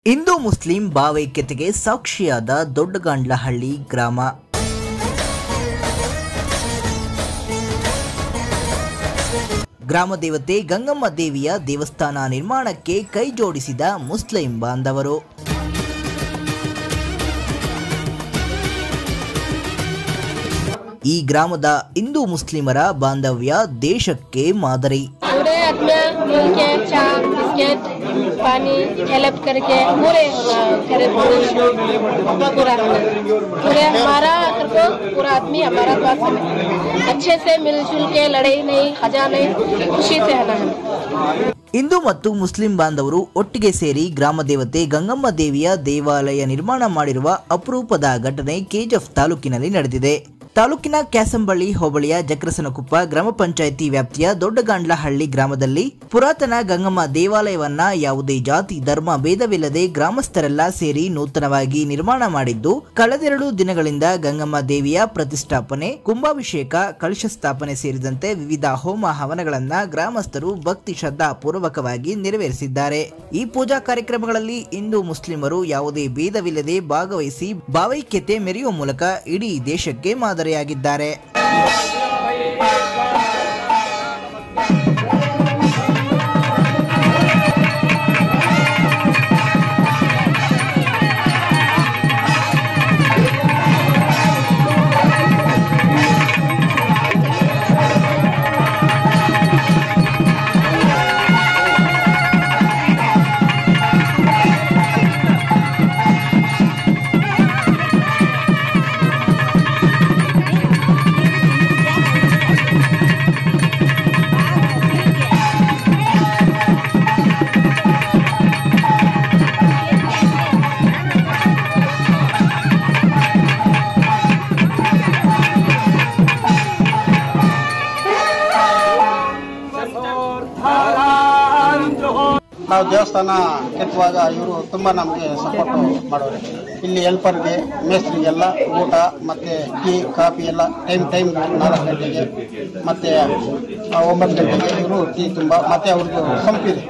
Hindu Muslim ಭಾವೈಕ್ಯತೆಗೆ ಸಾಕ್ಷಿಯಾದ ದೊಡ್ಡಗಾಂಡ್ಲಹಳ್ಳಿ ಗ್ರಾಮ. ಗ್ರಾಮ ದೇವತೆ ಗಂಗಮ್ಮ ದೇವಿಯ ದೇವಸ್ಥಾನ ನಿರ್ಮಾಣಕ್ಕೆ ಕೈ ಜೋಡಿಸಿದ ಮುಸ್ಲಿಂ ಬಾಂಧವರು. ಈ ಗ್ರಾಮದ ಹಿಂದೂ ಮುಸ್ಲಿಮರ ಬಾಂಧವ್ಯ ದೇಶಕ್ಕೆ ಮಾದರಿ. पानी हेल्प करके पूरे पूरे हमारा पूरा आदमी हमारा पास अच्छे से मिलजुल के लड़ाई नहीं खजा नहीं खुशी से है. ಹಿಂದೂ ಮತ್ತು ಮುಸ್ಲಿಂ ಬಾಂಧವರು ಒಟ್ಟಿಗೆ ಸೇರಿ ಗ್ರಾಮ ದೇವತೆ ಗಂಗಮ್ಮ ದೇವಿಯ ದೇವಾಲಯ ನಿರ್ಮಾಣ ಮಾಡಿರುವ ಅಪರೂಪದ ಘಟನೆ ಕೆಜಿಎಫ್ ತಾಲೂಕಿನಲ್ಲಿ ನಡೆದಿದೆ. ತಾಲೂಕಿನ ಕ್ಯಾಸಂಬಳ್ಳಿ ಹೋಬಳಿಯ ಜಕ್ರಸನಕುಪ್ಪ ಗ್ರಾಮ ಪಂಚಾಯಿತಿ ವ್ಯಾಪ್ತಿಯ ದೊಡ್ಡಗಾಂಡ್ಲಹಳ್ಳಿ ಗ್ರಾಮದಲ್ಲಿ ಪುರಾತನ ಗಂಗಮ್ಮ ದೇವಾಲಯವನ್ನ ಯಾವುದೇ ಜಾತಿ ಧರ್ಮ ಭೇದವಿಲ್ಲದೆ ಗ್ರಾಮಸ್ಥರೆಲ್ಲ ಸೇರಿ ನೂತನವಾಗಿ ನಿರ್ಮಾಣ ಮಾಡಿದ್ದು, ಕಳೆದೆರಡು ದಿನಗಳಿಂದ ಗಂಗಮ್ಮ ದೇವಿಯ ಪ್ರತಿಷ್ಠಾಪನೆ, ಕುಂಭಾಭಿಷೇಕ, ಕಲಶ ಸ್ಥಾಪನೆ ಸೇರಿದಂತೆ ವಿವಿಧ ಹೋಮ ಹವನಗಳನ್ನ ಗ್ರಾಮಸ್ಥರು ಭಕ್ತಿ ಶ್ರದ್ಧಾ ಪೂರ್ವಕವಾಗಿ ನೆರವೇರಿಸಿದ್ದಾರೆ. ಈ ಪೂಜಾ ಕಾರ್ಯಕ್ರಮಗಳಲ್ಲಿ ಹಿಂದೂ ಮುಸ್ಲಿಮರು ಯಾವುದೇ ಭೇದವಿಲ್ಲದೆ ಭಾಗವಹಿಸಿ ಭಾವೈಕ್ಯತೆ ಮೆರೆಯುವ ಮೂಲಕ ಇಡೀ ದೇಶಕ್ಕೆ ಮಾದರಿಯಾಗಿದ್ದಾರೆ. ನಾವು ದೇವಸ್ಥಾನ ಕೆತ್ತುವಾಗ ಇವರು ತುಂಬ ನಮಗೆ ಸಪೋರ್ಟ್ ಮಾಡೋರು. ಇಲ್ಲಿ ಹೆಲ್ಪರ್ಗೆ ಮೇಸ್ತ್ರಿಗೆಲ್ಲ ಊಟ ಮತ್ತು ಟೀ ಕಾಫಿ ಎಲ್ಲ ಟೈಮ್ 4 ಗಂಟೆಗೆ ಮತ್ತು 9 ಗಂಟೆಗೆ ಇವರು ಟೀ ತುಂಬ ಮತ್ತು ಅವ್ರಿಗೆ ಸಂಪಿದೆ.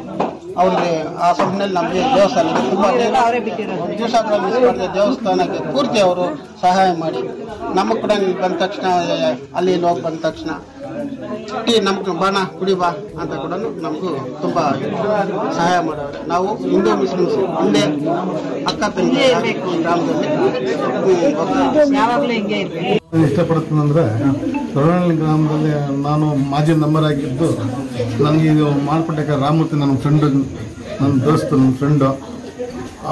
ಅವ್ರಿಗೆ ಆ ಸಂಪಿನಲ್ಲಿ ನಮಗೆ ದೇವಸ್ಥಾನಕ್ಕೆ ತುಂಬ ದಿವಸಗಳಲ್ಲಿ ದೇವಸ್ಥಾನಕ್ಕೆ ಪೂರ್ತಿ ಅವರು ಸಹಾಯ ಮಾಡಿ ನಮಗೆ ಕೂಡ ಬಂದ ತಕ್ಷಣ ಅಲ್ಲಿ ಹೋಗಿ ಬಂದ ತಕ್ಷಣ ಟೀ ನಮ್ಗೆ ಬಾಣ ಕುಡಿ ಬಾ ಅಂತ ಕೂಡ ನಮಗೂ ತುಂಬ ಸಹಾಯ ಮಾಡೋರು. ನಾವು ಹಿಂದೂ ಮುಸ್ಲಿಮ್ಸ್ ಒಂದೇ ಅಕ್ಕ ತಂಗಿ ಈ ಗ್ರಾಮದಲ್ಲಿ ಇಷ್ಟಪಡ್ತೀನಂದ್ರೆ ತೊರವನಹಳ್ಳಿ ಗ್ರಾಮದಲ್ಲಿ ನಾನು ಮಾಜಿ ಮೆಂಬರ್ ಆಗಿದ್ದು ನನಗೆ ಇದು ಮಾಡ್ಕೊಟ್ಟಕ್ಕೆ ರಾಮಮೂರ್ತಿ ನನ್ನ ಫ್ರೆಂಡು, ನನ್ನ ದೋಸ್ತು, ನನ್ನ ಫ್ರೆಂಡು.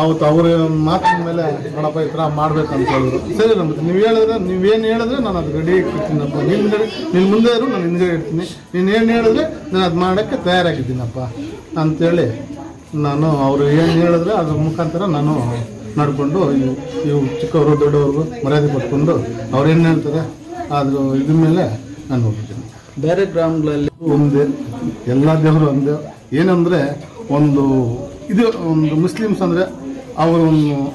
ಅವತ್ತು ಅವ್ರ ಮಾತಿನ ಮೇಲೆ ನೋಡಪ್ಪ ಈ ಥರ ಮಾಡ್ಬೇಕಂತ ಹೇಳಿದ್ರು. ಸರಿ ನಮ್ಗೆ ನೀವೇನು ಹೇಳಿದ್ರೆ ನಾನು ಅದು ರೆಡಿ ಇರ್ತೀನಪ್ಪ, ನೀನು ಮುಂದೆ ಇರು, ನಾನು ಹಿಂದೆ ಇರ್ತೀನಿ, ನೀನು ಏನು ಹೇಳಿದ್ರೆ ನಾನು ಅದು ಮಾಡೋಕ್ಕೆ ತಯಾರಾಗಿದ್ದೀನಪ್ಪ ಅಂಥೇಳಿ ನಾನು ಅವರು ಏನು ಹೇಳಿದ್ರೆ ಅದ್ರ ಮುಖಾಂತರ ನಾನು ನಡ್ಕೊಂಡು ಇವು ಚಿಕ್ಕವರು ದೊಡ್ಡವ್ರಿಗೂ ಮರ್ಯಾದೆ ಕೊಟ್ಕೊಂಡು ಅವ್ರು ಏನು ಹೇಳ್ತಾರೆ ಅದ್ರ ಇದ್ರ ಮೇಲೆ ನಾನು ಹೋಗ್ತೀನಿ. ಬೇರೆ ಗ್ರಾಮಗಳಲ್ಲಿ ಒಂದೇ ಎಲ್ಲ ದೇವರು ಒಂದೇ. ಏನಂದರೆ ಒಂದು ಮುಸ್ಲಿಮ್ಸ್ ಅಂದರೆ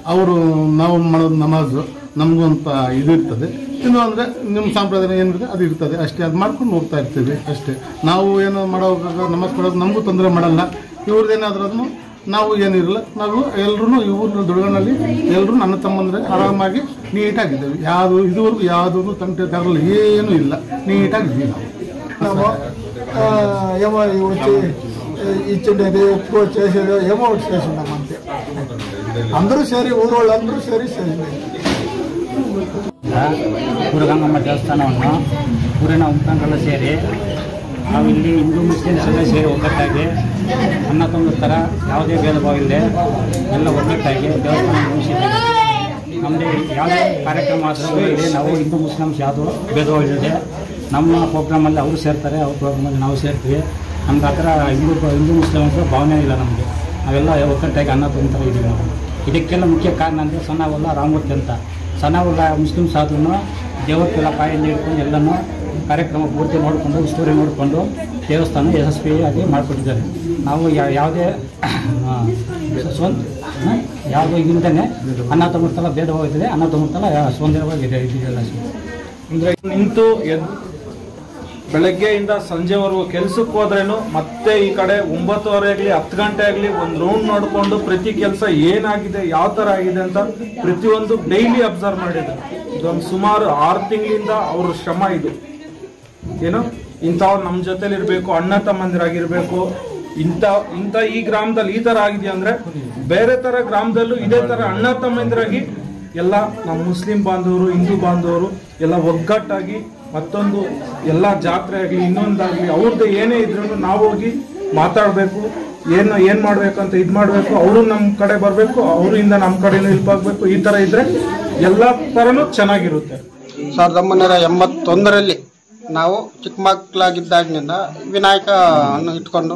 ಅವರು ನಾವು ಮಾಡೋದು ನಮಾಜು ನಮಗೂ ಅಂತ ಇದು ಇರ್ತದೆ. ಇನ್ನು ಅಂದರೆ ನಿಮ್ಮ ಸಂಪ್ರದಾಯ ಏನಿದೆ ಅದು ಇರ್ತದೆ ಅಷ್ಟೇ, ಅದು ಮಾಡ್ಕೊಂಡು ಹೋಗ್ತಾ ಇರ್ತೀವಿ ಅಷ್ಟೇ. ನಾವು ಏನೋ ಮಾಡೋವಾಗ ನಮಾಜ್ ಮಾಡೋದು ನಮಗೂ ತೊಂದರೆ ಮಾಡಲ್ಲ, ಇವ್ರದ್ದೇನಾದ್ರೂ ಅದನ್ನು ನಾವು ಏನಿರಲ್ಲ. ನಾವು ಎಲ್ಲರೂ ಇವ್ರ ದುಡ್ಗನಲ್ಲಿ ಎಲ್ಲರೂ ನನ್ನ ತಮ್ಮಂದರೆ ಆರಾಮಾಗಿ ನೀಟಾಗಿದ್ದೇವೆ. ಇದುವರೆಗೂ ಯಾವುದೂ ತಂಟೆ ತರಲ್ಲ, ಏನೂ ಇಲ್ಲ, ನೀಟಾಗಿದ್ದೀವಿ ನಾವು. ఇచ్చిండేది ఎక్కువ చేసేది ఏమో ఒకటి చేసిండాం అంతే. అందరూ సేరి ఊరోళ్ళు అందరూ ಸೇರಿ ಗಂಗಮ್ಮ ದೇವಸ್ಥಾನವನ್ನು ಊರಿನ ಮುಖಂಡರೆಲ್ಲ ಸೇರಿ ನಾವಿಲ್ಲಿ ಹಿಂದೂ ಮುಸ್ಲಿಮ್ಸ್ ಎಲ್ಲ ಸೇರಿ ಒಗ್ಗಟ್ಟಾಗಿ ಅನ್ನ ತಂದ ಥರ ಯಾವುದೇ ಭೇದ ಭಾವ ಇಲ್ಲದೆ ಎಲ್ಲ ಒಗ್ಗಟ್ಟಾಗಿ ದೇವಸ್ಥಾನ ನಿರ್ಮಿಸಿದ್ದೇವೆ. ನಮ್ಮದೇ ಯಾವುದೇ ಕಾರ್ಯಕ್ರಮ ಆದರೂ ಇಲ್ಲಿ ನಾವು ಹಿಂದೂ ಮುಸ್ಲಿಮ್ಸ್ ಯಾವುದೂ ಭೇದ ಭಾವ ಇಲ್ಲದೆ ನಮ್ಮ ಪ್ರೋಗ್ರಾಮಲ್ಲಿ ಅವರು ಸೇರ್ತಾರೆ, ಅವ್ರ ಪ್ರೋಗ್ರಾಮಲ್ಲಿ ನಾವು ಸೇರ್ತೀವಿ. ನಮ್ಗೆ ಆ ಥರ ಹಿಂದೂ ಮುಸ್ಲಿಮ್ ಅಂತ ಭಾವನೆ ಇಲ್ಲ ನಮಗೆ. ನಾವೆಲ್ಲ ಒಗ್ಗಟ್ಟಾಗಿ ಅನ್ನ ತಂತರ ಇದ್ದೀವಿ ನಾವು. ಇದಕ್ಕೆಲ್ಲ ಮುಖ್ಯ ಕಾರಣ ಅಂದರೆ ಸಣ್ಣವಲ್ಲ ರಾಮಮೂರ್ತಿ ಅಂತ. ಸಣ್ಣವಲ್ಲ ಮುಸ್ಲಿಮ್ಸ್ ಆದ್ರೂ ದೇವಕ್ಕೆಲ್ಲ ಪಾಯಿಂದ ಹಿಡ್ಕೊಂಡು ಎಲ್ಲನೂ ಕಾರ್ಯಕ್ರಮ ಪೂರ್ತಿ ನೋಡಿಕೊಂಡು ಸ್ಟೋರಿ ನೋಡಿಕೊಂಡು ದೇವಸ್ಥಾನ ಯಶಸ್ವಿಯಾಗಿ ಮಾಡಿಕೊಟ್ಟಿದ್ದಾರೆ. ನಾವು ಯಾವುದೇ ಯಾವುದೋ ಇದರಿಂದನೇ ಅನ್ನ ತಗೊಳ್ತಲ್ಲ ಭೇದ ಹೋಗ್ತದೆ, ಅನ್ನ ತಗೊಳ್ತಲ್ಲ ಸುಂದರವಾಗಿ ಇದೆಯಲ್ಲ. ಅಂದರೆ ನಿಂತು ಬೆಳಗ್ಗೆಯಿಂದ ಸಂಜೆವರೆಗೂ ಕೆಲಸಕ್ಕೆ ಹೋದ್ರೇನು ಮತ್ತೆ ಈ ಕಡೆ 9:30 ಆಗಲಿ 10 ಗಂಟೆ ಆಗಲಿ ಒಂದು ರೌಂಡ್ ನೋಡಿಕೊಂಡು ಪ್ರತಿ ಕೆಲಸ ಏನಾಗಿದೆ ಯಾವ ಥರ ಆಗಿದೆ ಅಂತ ಪ್ರತಿಯೊಂದು ಡೈಲಿ ಅಬ್ಸರ್ವ್ ಮಾಡಿದ್ದಾರೆ. ಇದೊಂದು ಸುಮಾರು 6 ತಿಂಗಳಿಂದ ಅವ್ರ ಶ್ರಮ ಇದು. ಏನು ಇಂಥವ್ರು ನಮ್ಮ ಜೊತೆಲಿ ಇರಬೇಕು, ಅಣ್ಣ ತಮ್ಮಂದಿರಾಗಿರ್ಬೇಕು. ಇಂಥ ಈ ಗ್ರಾಮದಲ್ಲಿ ಈ ಥರ ಆಗಿದೆ ಅಂದರೆ ಬೇರೆ ಥರ ಗ್ರಾಮದಲ್ಲೂ ಇದೇ ಥರ ಅಣ್ಣ ತಮ್ಮಂದಿರಾಗಿ ಎಲ್ಲ ನಮ್ಮ ಮುಸ್ಲಿಂ ಬಾಂಧವರು ಹಿಂದೂ ಬಾಂಧವರು ಎಲ್ಲ ಒಗ್ಗಟ್ಟಾಗಿ ಮತ್ತೊಂದು ಎಲ್ಲ ಜಾತ್ರೆ ಆಗಲಿ ಇನ್ನೊಂದಾಗಲಿ ಅವ್ರದ್ದು ಏನೇ ಇದ್ರೂ ನಾವು ಹೋಗಿ ಮಾತಾಡಬೇಕು, ಏನು ಮಾಡಬೇಕಂತ ಇದು ಮಾಡಬೇಕು. ಅವರು ನಮ್ಮ ಕಡೆ ಬರಬೇಕು, ಅವರಿಂದ ನಮ್ಮ ಕಡೆನೂ ಹೆಲ್ಪ್ ಆಗಬೇಕು. ಈ ಥರ ಇದ್ದರೆ ಎಲ್ಲ ಥರನೂ ಚೆನ್ನಾಗಿರುತ್ತೆ. 1981ರಲ್ಲಿ ನಾವು ಚಿಕ್ಕ ಮಕ್ಕಳಾಗಿದ್ದಾಗಿನಿಂದ ವಿನಾಯಕ ಇಟ್ಕೊಂಡು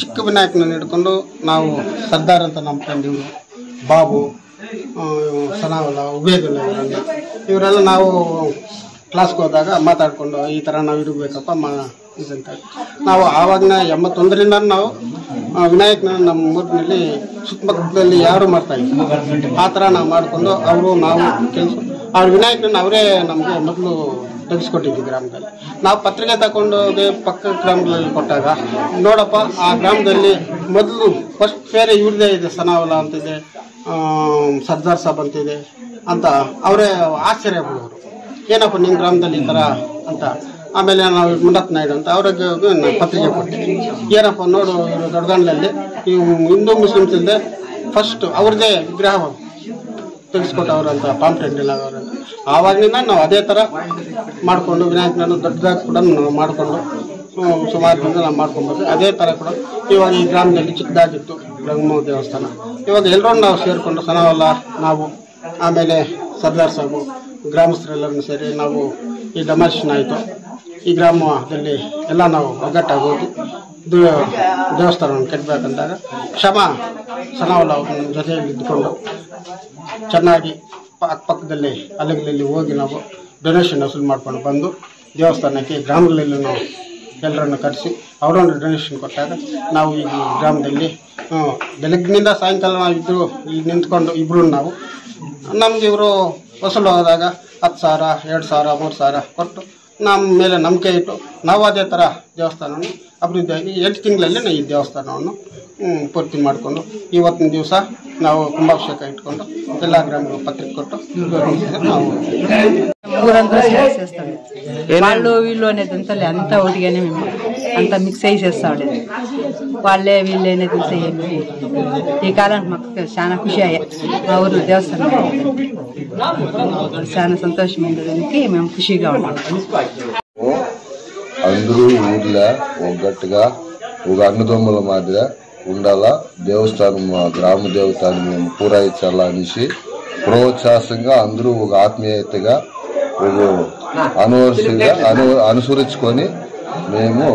ಚಿಕ್ಕ ವಿನಾಯಕನನ್ನು ಇಟ್ಕೊಂಡು ನಾವು ಸರ್ದಾರ್ ಅಂತ ನಮ್ಮ ಫ್ರೆಂಡ್ ಇವರು ಬಾಬು, ಸನಾವಲ್ಲ, ಉಬೇದುಲ್ಲ ಇವರೆಲ್ಲ ನಾವು ಕ್ಲಾಸ್ಗೆ ಹೋದಾಗ ಮಾತಾಡಿಕೊಂಡು ಈ ಥರ ನಾವು ಇರಬೇಕಪ್ಪ ಇದಂತ ನಾವು ಆವಾಗಿನ 81ರಿಂದ ನಾವು ವಿನಾಯಕನ ನಮ್ಮ ಊರಿನಲ್ಲಿ ಸುತ್ತಮುತ್ತಲಲ್ಲಿ ಯಾರು ಮಾಡ್ತಾಯಿದ್ರು ಆ ಥರ ನಾವು ಮಾಡಿಕೊಂಡು ಅವರು ನಾವು ಕೆಲಸ ಅವ್ರ ವಿನಾಯಕನ ಅವರೇ ನಮಗೆ ಮೊದಲು ತೆಗೆಸ್ಕೊಟ್ಟಿದ್ವಿ ಗ್ರಾಮದಲ್ಲಿ. ನಾವು ಪತ್ರಿಕೆ ತಗೊಂಡೋಗಿ ಪಕ್ಕ ಗ್ರಾಮಗಳಲ್ಲಿ ಕೊಟ್ಟಾಗ ನೋಡಪ್ಪ ಆ ಗ್ರಾಮದಲ್ಲಿ ಮೊದಲು ಫಸ್ಟ್ ಬೇರೆ ಇವ್ರದೇ ಇದೆ, ಸನಾವಲ ಅಂತಿದೆ, ಸರ್ದಾರ್ ಸಾಬ್ ಅಂತಿದೆ ಅಂತ ಅವರೇ ಆಶ್ಚರ್ಯ ಪಡೋರು. ಏನಪ್ಪ ನಿಮ್ಮ ಗ್ರಾಮದಲ್ಲಿ ಈ ಥರ ಅಂತ. ಆಮೇಲೆ ನಾವು ಮುಂಡಪ್ಪ ನಾಯ್ಡು ಅಂತ ಅವ್ರಿಗೆ ಪತ್ರಿಕೆ ಕೊಟ್ಟಿದ್ವಿ. ಏನಪ್ಪ ನೋಡು ಇವರು ದೊಡ್ಡಗಂಡಲ್ಲಿ ಇವು ಹಿಂದೂ ಮುಸ್ಲಿಮ್ಸ್ ಇಲ್ಲದೆ ಫಸ್ಟ್ ಅವ್ರದ್ದೇ ವಿಗ್ರಹ ತೆಗೆಸ್ಕೊಟ್ಟವ್ರು ಅಂತ ಪಾಂಪ್ಲೆಟ್ ಇಲ್ಲ ಅವರನ್ನು. ಆವಾಗಿನಿಂದ ನಾವು ಅದೇ ಥರ ಮಾಡಿಕೊಂಡು ವಿನಾಯಕನನ್ನು ದೊಡ್ಡದಾಗಿ ಕೂಡ ನಾವು ಮಾಡಿಕೊಂಡು ಸುಮಾರು ದಿನ ನಾವು ಮಾಡ್ಕೊಂಡ್ಬಂದ್ವಿ. ಅದೇ ಥರ ಕೂಡ ಇವಾಗ ಈ ಗ್ರಾಮದಲ್ಲಿ ಚಿಕ್ಕದಾಗಿತ್ತು ಗಂಗಮ್ಮ ದೇವಸ್ಥಾನ. ಇವಾಗ ಎಲ್ಲರೂ ನಾವು ಸೇರಿಕೊಂಡು ಸನಾವಲ್ಲ ನಾವು ಆಮೇಲೆ ಸರ್ದಾರ್ ಸಾಬು ಗ್ರಾಮಸ್ಥರೆಲ್ಲರೂ ಸೇರಿ ನಾವು ಈ ಡೆಮಾನ್ಸ್ಟ್ರೇಷನ್ ಆಯಿತು. ಈ ಗ್ರಾಮದಲ್ಲಿ ಎಲ್ಲ ನಾವು ಒಗ್ಗಟ್ಟಾಗಿ ಹೋಗಿ ದೇವಸ್ಥಾನವನ್ನು ಕಟ್ಟಬೇಕಂದಾಗ ಸನಾವಲ್ಲ ಅವ್ರ ಜೊತೆಯಲ್ಲಿ ಇದ್ದುಕೊಂಡು ಚೆನ್ನಾಗಿ ಅಕ್ಕಪಕ್ಕದಲ್ಲಿ ಅಲ್ಲಿಗಳಲ್ಲಿ ಹೋಗಿ ನಾವು ಡೊನೇಷನ್ ವಸೂಲು ಮಾಡ್ಕೊಂಡು ಬಂದು ದೇವಸ್ಥಾನಕ್ಕೆ ಗ್ರಾಮಗಳಲ್ಲಿ ನಾವು ಎಲ್ಲರನ್ನು ಕರೆಸಿ ಅವರೊಂದು ಡೊನೇಷನ್ ಕೊಟ್ಟಾಗ ನಾವು ಈ ಗ್ರಾಮದಲ್ಲಿ ಬೆಳಗ್ಗಿನಿಂದ ಸಾಯಂಕಾಲ ನಾವು ಇದ್ದರು ಇಲ್ಲಿ ನಿಂತ್ಕೊಂಡು ಇಬ್ಬರು ನಾವು ನಮ್ಗೆ ಇವರು ವಸೂಲು ಹೋದಾಗ 10,000, 2,000, 3,000 ಕೊಟ್ಟು ನಮ್ಮ ಮೇಲೆ ನಂಬಿಕೆ ಇಟ್ಟು ನಾವು ಅದೇ ಥರ ದೇವಸ್ಥಾನವನ್ನು ಅಭಿವೃದ್ಧಿಯಾಗಿ 8 ತಿಂಗಳಲ್ಲಿ ಈ ದೇವಸ್ಥಾನವನ್ನು ಪೂರ್ತಿ ಮಾಡಿಕೊಂಡು ಇವತ್ತಿನ ದಿವಸ ನಾವು ಕುಂಭಾಭಿಷೇಕ ಇಟ್ಕೊಂಡು ಎಲ್ಲ ಗ್ರಾಮಗಳು పత్రిక కొట్టు ఊరంతా చేస్తాం వాళ్ళు వీళ్ళు అనేది అంతలే అంతా ఒకటిగానే మేము అంతా మిక్స్ అయ్యి చేస్తా ఉండేది వాళ్ళే వీళ్ళే అనేది తెలిసేది ఈ కాలానికి మాకు చాలా ఖుషి అయ్యా మా ఊరు దేవస్థానం చాలా సంతోషమైంది దానికి మేము ఖుషిగా ఉన్నాం అందరూ ఊర్లో ఒగ్గట్టుగా ఒక అన్నదమ్ముల మాదిరి ఉండాలా దేవస్థానం గ్రామ దేవతాన్ని మేము పూరాయించాలా అనేసి ప్రోత్సాహంగా అందరూ ఒక ఆత్మీయతగా ఒక అనుసరించుకొని మేము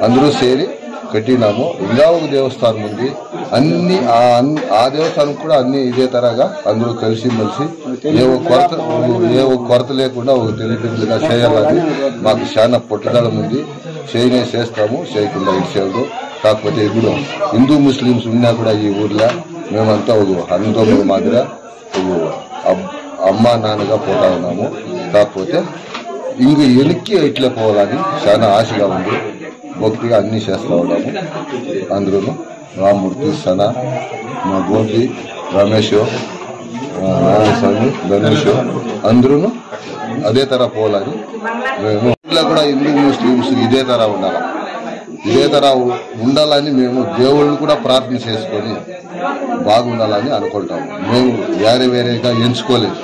అందరూ చేరి కట్టినాము. ఇంకా ఒక దేవస్థానం ఉంది, అన్ని ఆ దేవస్థానం కూడా అన్ని ఇదే తరగా అందరూ కలిసి మెలిసి ఏ ఒక కొరత లేకుండా ఒక తెలివిగా చేయాలని మాకు చాలా పట్టుదల ఉంది. చేస్తాము, చేయకుండా ఇచ్చేది. కాకపోతే ఇప్పుడు హిందూ ముస్లిమ్స్ ఉన్నా కూడా ఈ ఊర్లో మేమంతా ఒక అన్నదమ్ముల మాదిరి ఒక అమ్మ నాన్నగా పోతా ఉన్నాము. కాకపోతే ఇంక వెనక్కి ఇట్లే పోవాలని చాలా ఆశగా ఉంది. భక్తిగా అన్నీ చేస్తూ ఉన్నాము. అందరూ రామ్మూర్తి, సన, మా గోపి, రమేష్, నారాయణస్వామి, గణేష్ అందరూ అదే తర పోవాలని మేము ఇట్లా కూడా హిందూ ముస్లిమ్స్ ఇదే తర ఉండాలి. ఇదే తర ఉండాలని మేము దేవుళ్ళని కూడా ప్రార్థన చేసుకొని బాగుండాలని అనుకుంటాము. మేము వేరేగా ఎంచుకోలేదు.